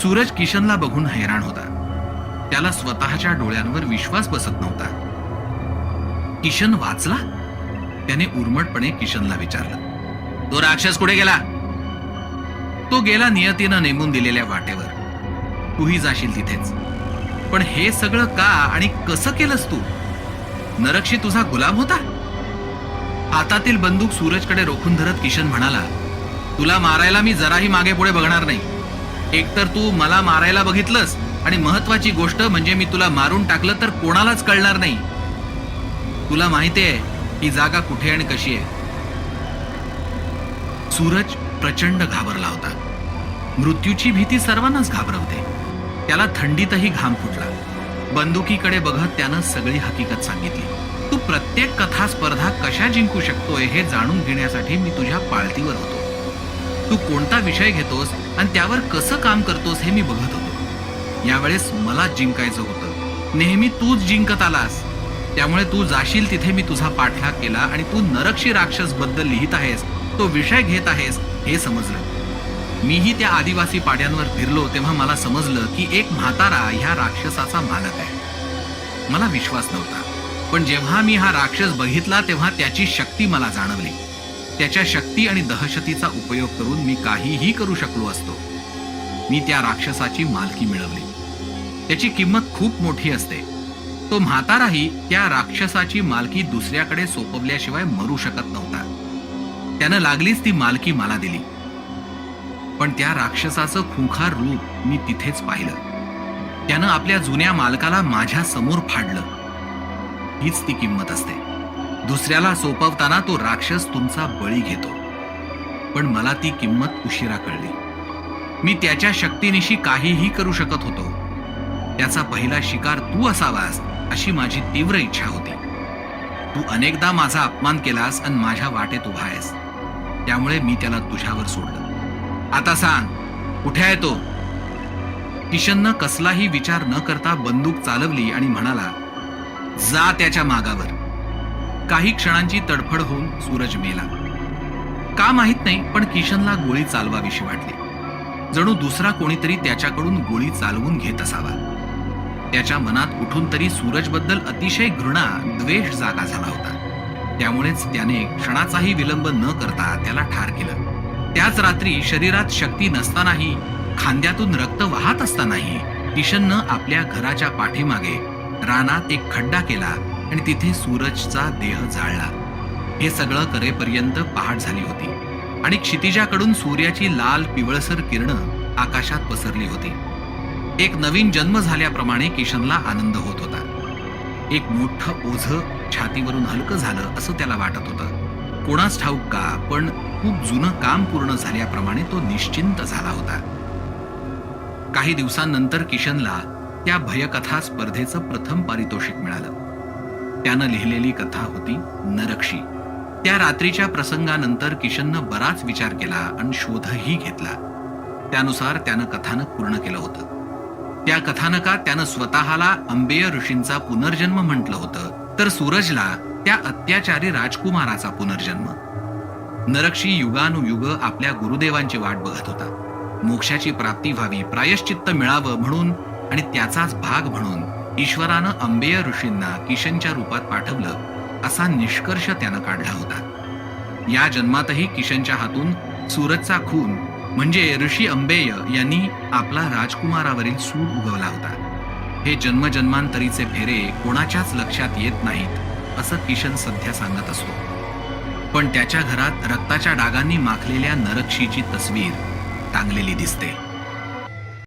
सूरज किशनला बघून हैराण होता. त्याला स्वतःच्या डोळ्यांवर विश्वास बसत नव्हता. किशन वाचला? त्याने उर्मटपणे किशनला विचारलं. तो राक्षस कुठे गेला? तो गेला नियतीनं नेमून दिलेल्या वाटेवर. तूही जाशील तिथेच. पण हे सगळं का आणि कसं केलंस तू? नरक्षी तुझा गुलाम होता? हातातील बंदूक सूरजकडे रोखून धरत किशन म्हणाला, तुला मारायला मी जराही मागे पुढे बघणार नाही. एकतर तू मला मारायला बघितलंस आणि महत्वाची गोष्ट म्हणजे मी तुला मारून टाकलं तर कोणालाच कळणार नाही. तुला माहिती आहे ही जागा कुठे आणि कशी आहे? सूरज प्रचंड घाबरला होता. मृत्यूची भीती सर्वांनाच घाबरवते. त्याला थंडीतही घाम फुटला. बंदुकीकडे बघत त्यानं सगळी हकीकत सांगितली. तू प्रत्येक कथा स्पर्धा कशा जिंकू शकतोय हे जाणून घेण्यासाठी मी तुझ्या पाळतीवर होतो. तू कोणता विषय घेतोस आणि त्यावर कसं काम करतोस हे मी बघत होतो. यावेळेस मला जिंकायचं होतं. नेहमी तूच जिंकत आलास. त्यामुळे तू जाशील तिथे मी तुझा पाठलाग केला आणि तू नरक्षी राक्षस बद्दल लिहित आहेस, तो विषय घेत आहेस हे समजलं. मीही त्या आदिवासी पाड्यांवर फिरलो तेव्हा मला समजलं की एक म्हातारा ह्या राक्षसाचा मालक आहे. मला विश्वास नव्हता. पण जेव्हा मी हा राक्षस बघितला तेव्हा त्याची शक्ती मला जाणवली. त्याच्या शक्ती आणि दहशतीचा उपयोग करून मी काहीही करू शकलो असतो. मी त्या राक्षसाची मालकी मिळवली. त्याची किंमत खूप मोठी असते. तो म्हाताराही त्या राक्षसाची मालकी दुसऱ्याकडे सोपवल्याशिवाय मरू शकत नव्हता. त्यानं लागलीच ती मालकी मला दिली. पण त्या राक्षसाचं खुंखार रूप मी तिथेच पाहिलं. त्यानं आपल्या जुन्या मालकाला माझ्या समोर फाडलं. हीच ती किंमत असते. दुसऱ्याला सोपवताना तो राक्षस तुमचा बळी घेतो. पण मला ती किंमत उशिरा कळली. मी त्याच्या शक्तीनिशी काहीही करू शकत होतो. त्याचा पहिला शिकार तू असावास अशी माझी तीव्र इच्छा होती. तू अनेकदा माझा अपमान केलास आणि माझ्या वाटेत उभा आहेस. त्यामुळे मी त्याला तुझ्यावर सोडलं. आता सांग कुठे आहे तो? किशननं कसलाही विचार न करता बंदूक चालवली आणि म्हणाला, जा त्याच्या मागावर. काही क्षणांची तडफड होऊन सूरज मेला. का माहित नाही पण किशनला गोळी चालवावीशी वाटली. जणू दुसरा कोणीतरी त्याच्याकडून गोळी चालवून घेत असावा. त्याच्या मनात कुठून तरी सूरजबद्दल अतिशय घृणा, द्वेष जागा झाला होता. त्यामुळेच त्याने क्षणाचाही विलंब न करता त्याला ठार केलं. त्याच रात्री शरीरात शक्ती नसतानाही, खांद्यातून रक्त वाहत असतानाही किशननं आपल्या घराच्या पाठीमागे रानात एक खड्डा केला आणि तिथे सूरजचा देह जाळला. हे सगळं करेपर्यंत पहाट झाली होती आणि क्षितिजाकडून सूर्याची लाल पिवळसर किरणं आकाशात पसरली होती. एक नवीन जन्म झाल्याप्रमाणे किशनला आनंद होत होता. एक मोठं ओझं छातीवरून हलकं झालं असं त्याला वाटत होतं. कोणास ठाऊक का, पण खूप जुनं काम पूर्ण झाल्याप्रमाणे तो निश्चिंत झाला होता. काही दिवसांनंतर किशनला त्या भयकथा स्पर्धेचं प्रथम पारितोषिक मिळालं. त्यानं लिहिलेली कथा होती नरक्षी. त्या रात्रीच्या प्रसंगानंतर किशननं बराच विचार केला आणि शोधही घेतला. त्यानुसार त्यानं कथानक पूर्ण केलं होतं. त्या कथानकात त्यानं स्वतःला अंबेय ऋषींचा पुनर्जन्म म्हटलं होतं, तर सूरजला त्या अत्याचारी राजकुमाराचा पुनर्जन्म. नरक्षी युगानुयुग आपल्या गुरुदेवांची वाट बघत होता. मोक्षाची प्राप्ती व्हावी, प्रायश्चित्त मिळावं म्हणून आणि त्याचाच भाग म्हणून ईश्वरानं अंबेय ऋषींना किशनच्या रूपात पाठवलं असा निष्कर्ष त्यानं काढला होता. या जन्मातही किशनच्या हातून सूरजचा खून म्हणजे ऋषी अंबेय यांनी आपला राजकुमारावरील सूड उगवला होता. हे जन्मजन्मांतरीचे फेरे कोणाच्याच लक्षात येत नाहीत असं किशन सध्या सांगत असतो. पण त्याच्या घरात रक्ताच्या डागांनी माखलेल्या नरक्षीची तस्वीर टांगलेली दिसते.